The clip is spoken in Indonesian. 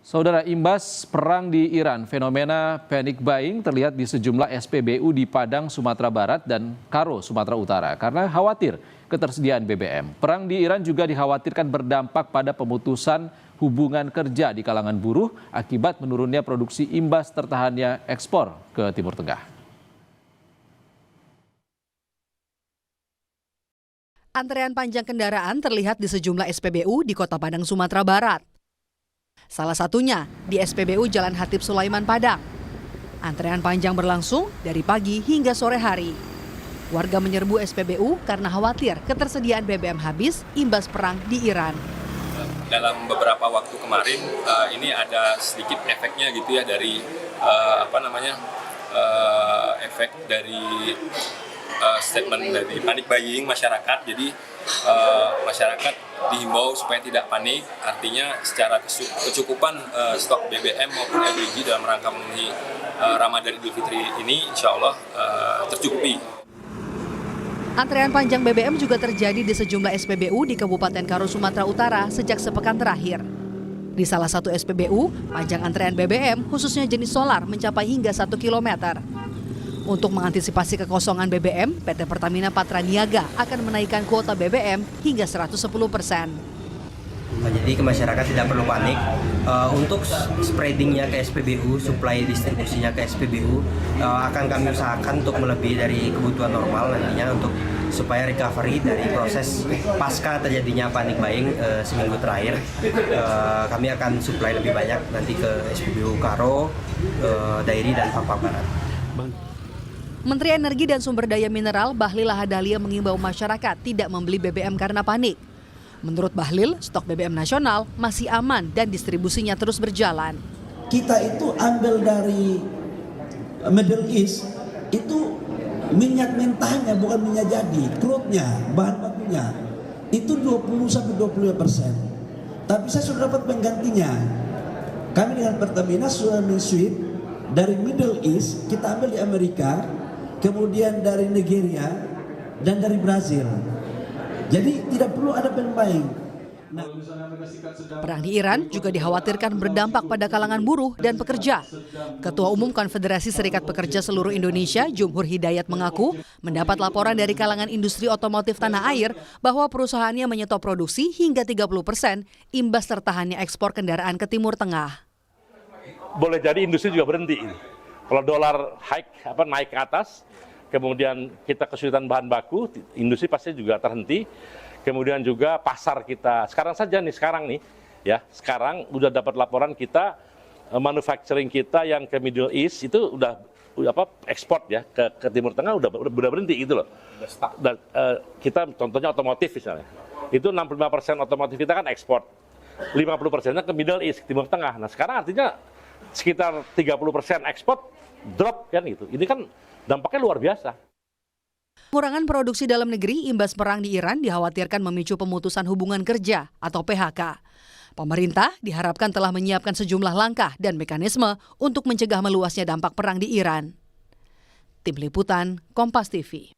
Saudara, imbas perang di Iran, fenomena panic buying terlihat di sejumlah SPBU di Padang, Sumatera Barat dan Karo, Sumatera Utara karena khawatir ketersediaan BBM. Perang di Iran juga dikhawatirkan berdampak pada pemutusan hubungan kerja di kalangan buruh akibat menurunnya produksi imbas tertahannya ekspor ke Timur Tengah. Antrean panjang kendaraan terlihat di sejumlah SPBU di Kota Padang, Sumatera Barat. Salah satunya di SPBU Jalan Hatip Sulaiman Padang. Antrean panjang berlangsung dari pagi hingga sore hari. Warga menyerbu SPBU karena khawatir ketersediaan BBM habis imbas perang di Iran. Dalam beberapa waktu kemarin ini ada sedikit efeknya gitu ya dari efek dari statement dari panic buying masyarakat. Jadi masyarakat dihimbau supaya tidak panik, artinya secara kecukupan stok BBM maupun LPG dalam rangka memenuhi Ramadan Idul Fitri ini insya Allah tercukupi. Antrean panjang BBM juga terjadi di sejumlah SPBU di Kabupaten Karo, Sumatera Utara sejak sepekan terakhir. Di salah satu SPBU, panjang antrean BBM khususnya jenis solar mencapai hingga 1 kilometer. Untuk mengantisipasi kekosongan BBM, PT Pertamina Patra Niaga akan menaikkan kuota BBM hingga 110%. Jadi ke masyarakat tidak perlu panik. Untuk spreadingnya ke SPBU, supply distribusinya ke SPBU akan kami usahakan untuk melebihi dari kebutuhan normal nantinya untuk supaya recovery dari proses pasca terjadinya panic buying seminggu terakhir. Kami akan supply lebih banyak nanti ke SPBU Karo, Dairi dan Papua Barat. Menteri Energi dan Sumber Daya Mineral Bahlil Lahadalia mengimbau masyarakat tidak membeli BBM karena panik. Menurut Bahlil, stok BBM nasional masih aman dan distribusinya terus berjalan. Kita itu ambil dari Middle East, itu minyak mentahnya bukan minyak jadi, crude-nya, bahan bakunya, itu 20-25%. Tapi saya sudah dapat penggantinya. Kami dengan Pertamina sudah men-switch dari Middle East, kita ambil di Amerika, kemudian dari Nigeria dan dari Brazil. Jadi tidak perlu ada pemain. Perang di Iran juga dikhawatirkan berdampak pada kalangan buruh dan pekerja. Ketua Umum Konfederasi Serikat Pekerja Seluruh Indonesia, Jumhur Hidayat mengaku mendapat laporan dari kalangan industri otomotif tanah air bahwa perusahaannya menyetop produksi hingga 30% imbas tertahannya ekspor kendaraan ke Timur Tengah. Boleh jadi industri juga berhenti. Kalau dolar naik ke atas, kemudian kita kesulitan bahan baku, industri pasti juga terhenti. Kemudian juga pasar kita, sekarang udah dapat laporan kita, manufacturing kita yang ke Middle East itu udah ekspor ya ke Timur Tengah udah berhenti gitu loh. Dan kita contohnya otomotif misalnya, itu 65% otomotif kita kan ekspor, 50%-nya ke Middle East, ke Timur Tengah. Nah sekarang artinya sekitar 30% ekspor drop kan gitu. Ini kan dampaknya luar biasa. Pengurangan produksi dalam negeri imbas perang di Iran dikhawatirkan memicu pemutusan hubungan kerja atau PHK. Pemerintah diharapkan telah menyiapkan sejumlah langkah dan mekanisme untuk mencegah meluasnya dampak perang di Iran. Tim Liputan, Kompas TV.